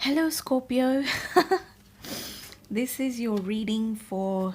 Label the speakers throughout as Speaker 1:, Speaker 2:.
Speaker 1: Hello, Scorpio. This is your reading for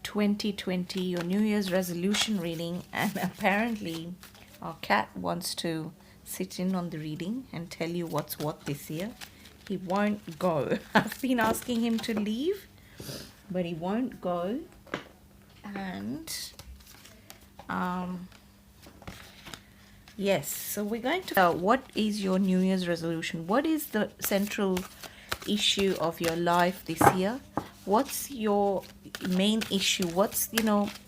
Speaker 1: 2020, your New Year's resolution reading, and apparently, our cat wants to sit in on the reading and tell you what's what this year. He won't go. I've been asking him to leave, but he won't go. And um, yes, so we're going to. What is your New Year's resolution? What is the central issue of your life this year? What's your main issue? What's,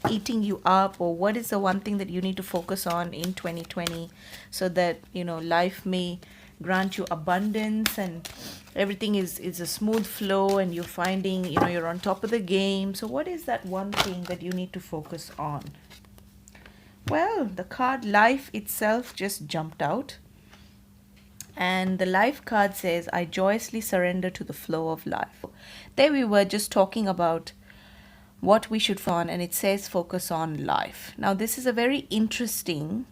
Speaker 1: eating you up, or what is the one thing that you need to focus on in 2020 so that, life may grant you abundance and everything is a smooth flow and you're finding, you're on top of the game. So what is that one thing that you need to focus on? Well, the card life itself just jumped out. And the life card says, I joyously surrender to the flow of life. There we were just talking about what we should focus on, and it says focus on life. Now, this is a very interesting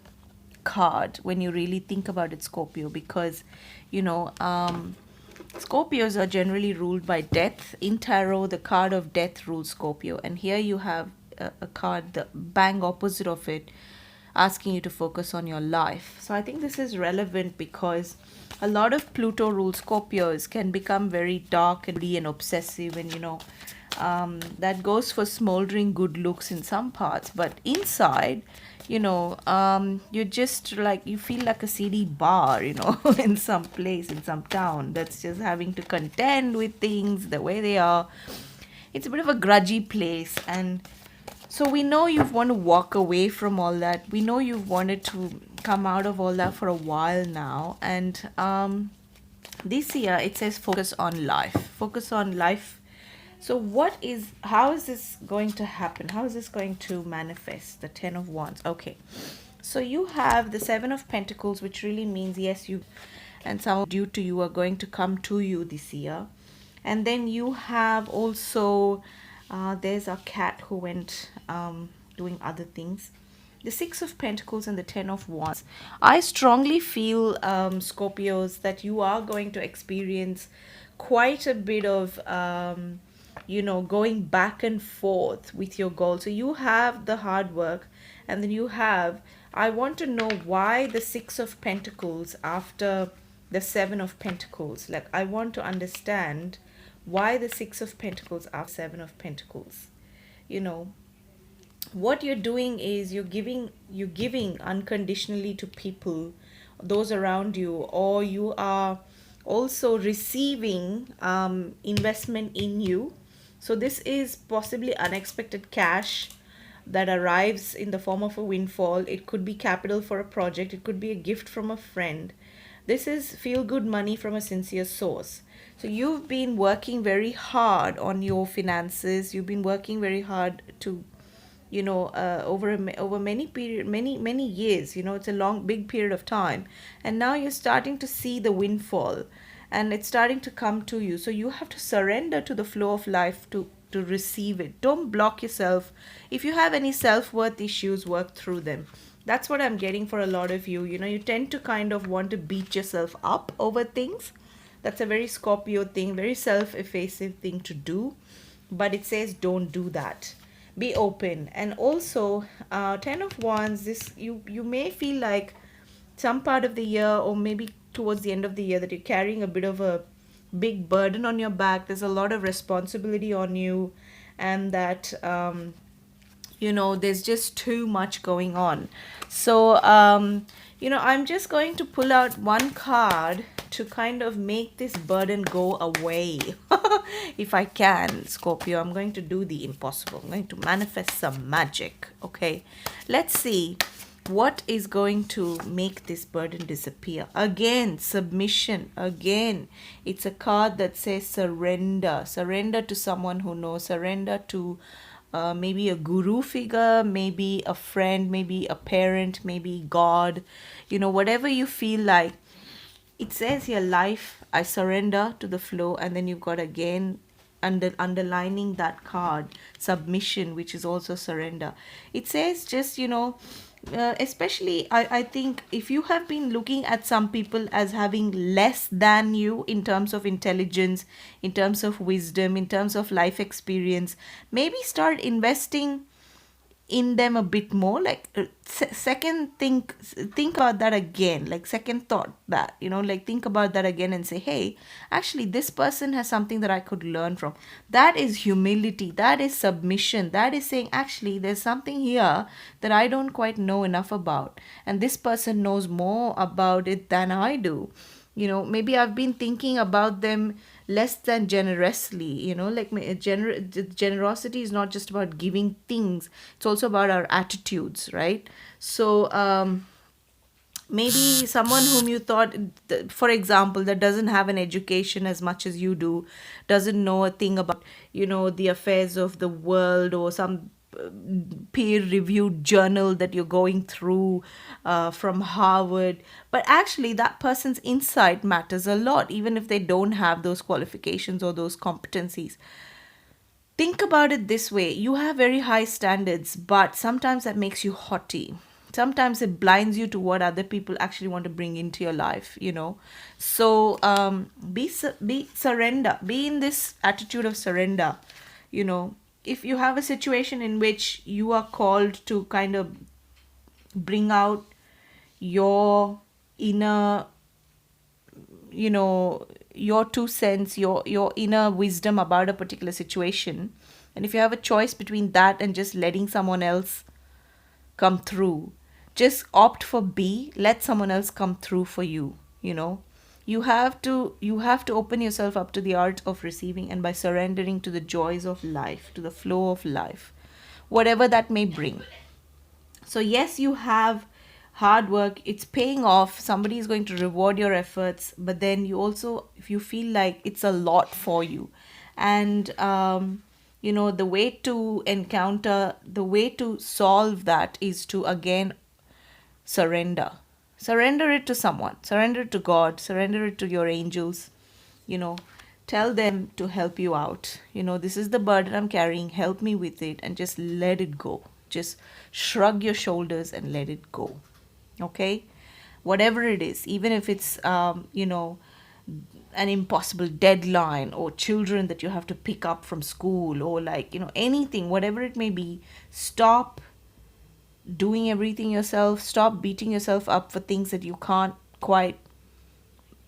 Speaker 1: card when you really think about it, Scorpio, because, Scorpios are generally ruled by death. In tarot, the card of death rules Scorpio. And here you have a card, the bang opposite of it, asking you to focus on your life. So I think this is relevant because a lot of Pluto ruled Scorpios can become very dark and moody and obsessive, and that goes for smoldering good looks in some parts, but inside, you're just like, you feel like a CD bar, in some place, in some town that's just having to contend with things the way they are. It's a bit of a grudgy place, and so we know you've want to walk away from all that. We know you've wanted to come out of all that for a while now. And this year it says focus on life. Focus on life. So how is this going to happen? How is this going to manifest? The Ten of Wands. Okay. So you have the Seven of Pentacles, which really means yes, you and some due to you are going to come to you this year. And then you have also there's a cat who went doing other things. The Six of Pentacles and the Ten of Wands. I strongly feel, Scorpios, that you are going to experience quite a bit of, going back and forth with your goal. So you have the hard work, and then you have, I want to know why the Six of Pentacles after the Seven of Pentacles. Like, I want to understand why the Six of Pentacles after Seven of Pentacles. What you're doing is you're giving unconditionally to people, those around you, or you are also receiving investment in you. So this is possibly unexpected cash that arrives in the form of a windfall. It could be capital for a project, it could be a gift from a friend. This is feel good money from a sincere source. So you've been working very hard on your finances. You've been working very hard to, over many years. It's a long, big period of time, and now you're starting to see the windfall, and it's starting to come to you. So you have to surrender to the flow of life to receive it. Don't block yourself. If you have any self-worth issues, work through them. That's what I'm getting for a lot of you. You tend to kind of want to beat yourself up over things. That's a very Scorpio thing, very self-effacing thing to do. But it says don't do that. Be open. And also, Ten of Wands, this you may feel like some part of the year, or maybe towards the end of the year, that you're carrying a bit of a big burden on your back. There's a lot of responsibility on you, and that there's just too much going on. So I'm just going to pull out one card to kind of make this burden go away. If I can, Scorpio, I'm going to do the impossible. I'm going to manifest some magic. Okay, let's see what is going to make this burden disappear. Again, submission. Again, it's a card that says surrender. Surrender to someone who knows. Surrender to maybe a guru figure, maybe a friend, maybe a parent, maybe God. Whatever you feel like. It says here, life, I surrender to the flow. And then you've got again underlining that card, submission, which is also surrender. It says just, Especially I think if you have been looking at some people as having less than you in terms of intelligence, in terms of wisdom, in terms of life experience, maybe start investing in them a bit more, like second think about that again, like second thought that, like think about that again and say, hey, actually this person has something that I could learn from. That is humility, that is submission, that is saying, actually there's something here that I don't quite know enough about, and this person knows more about it than I do. Maybe I've been thinking about them less than generously. Like generosity is not just about giving things, it's also about our attitudes, right? So maybe someone whom you thought, for example, that doesn't have an education as much as you do, doesn't know a thing about, the affairs of the world, or some peer reviewed journal that you're going through from Harvard. But actually, that person's insight matters a lot, even if they don't have those qualifications or those competencies. Think about it this way: you have very high standards, but sometimes that makes you haughty. Sometimes it blinds you to what other people actually want to bring into your life. So be surrender, be in this attitude of surrender. you know if you have a situation in which you are called to kind of bring out your inner, your 2 cents, your inner wisdom about a particular situation, and if you have a choice between that and just letting someone else come through, just opt for B. Let someone else come through for you. You have to open yourself up to the art of receiving, and by surrendering to the joys of life, to the flow of life, whatever that may bring. So yes, you have hard work, it's paying off, somebody is going to reward your efforts, but then you also, if you feel like it's a lot for you, and the way to solve that is to again surrender. Surrender it to someone, surrender it to God, surrender it to your angels. you know Tell them to help you out. This is the burden I'm carrying, help me with it, and just let it go. Just shrug your shoulders and let it go. Okay, whatever it is, even if it's an impossible deadline, or children that you have to pick up from school, or like anything, whatever it may be, stop doing everything yourself. Stop beating yourself up for things that you can't quite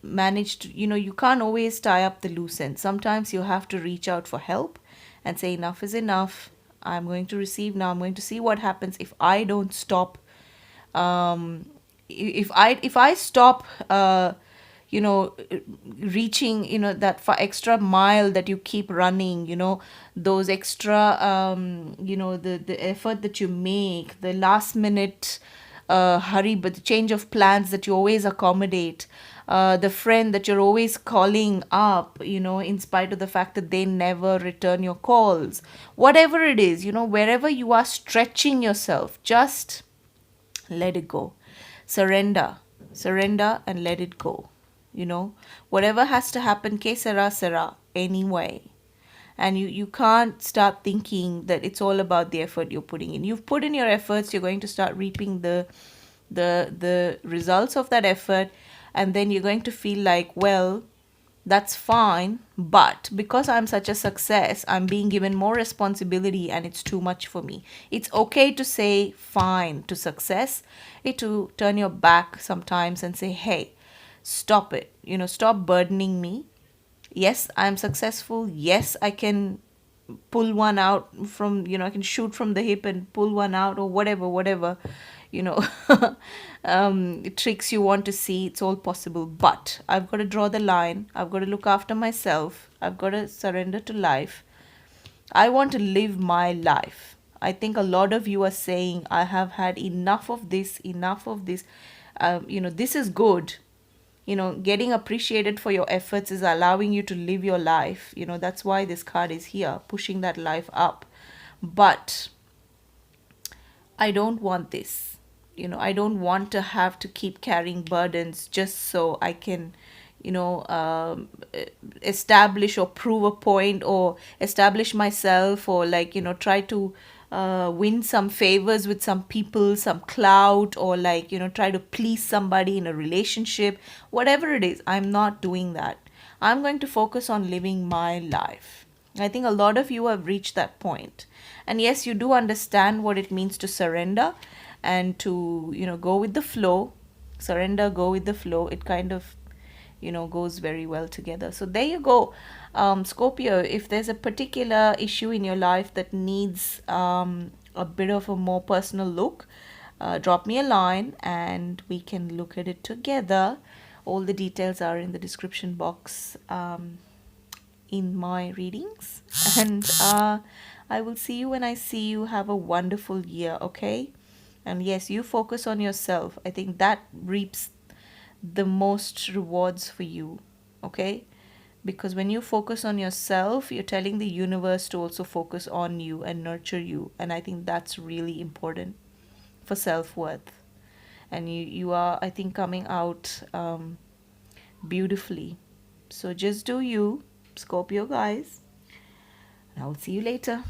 Speaker 1: manage to. You can't always tie up the loose ends. Sometimes you have to reach out for help and say, enough is enough, I'm going to receive now, I'm going to see what happens if I don't stop. If I stop you know reaching that for extra mile that you keep running, those extra the effort that you make, the last minute hurry, but the change of plans that you always accommodate, the friend that you're always calling up, in spite of the fact that they never return your calls, whatever it is, wherever you are stretching yourself, just let it go. Surrender and let it go. Whatever has to happen, que sera sera anyway. And you can't start thinking that it's all about the effort you're putting in. You've put in your efforts, you're going to start reaping the results of that effort, and then you're going to feel like, well, that's fine, but because I'm such a success, I'm being given more responsibility and it's too much for me. It's okay to say fine to success, to turn your back sometimes and say, hey, stop it, stop burdening me. Yes, I'm successful. Yes, I can pull one out from, I can shoot from the hip and pull one out, or whatever you know tricks you want to see. It's all possible, but I've got to draw the line. I've got to look after myself. I've got to surrender to life. I want to live my life. I think a lot of you are saying, I have had enough of this, enough of this. This is good. Getting appreciated for your efforts is allowing you to live your life. That's why this card is here, pushing that life up. But I don't want this. I don't want to have to keep carrying burdens just so I can, establish or prove a point, or establish myself, or like, try to win some favors with some people, some clout, or like, try to please somebody in a relationship, whatever it is. I'm not doing that. I'm going to focus on living my life. I think a lot of you have reached that point. And yes, you do understand what it means to surrender and to, go with the flow. Surrender, go with the flow. It kind of goes very well together. So there you go. Scorpio, if there's a particular issue in your life that needs a bit of a more personal look, drop me a line and we can look at it together. All the details are in the description box in my readings. And I will see you when I see you. Have a wonderful year, okay? And yes, you focus on yourself. I think that reaps the most rewards for you, okay? Because when you focus on yourself, you're telling the universe to also focus on you and nurture you. And I think that's really important for self-worth. And you are, I think, coming out beautifully. So just do you, Scorpio guys. And I'll see you later.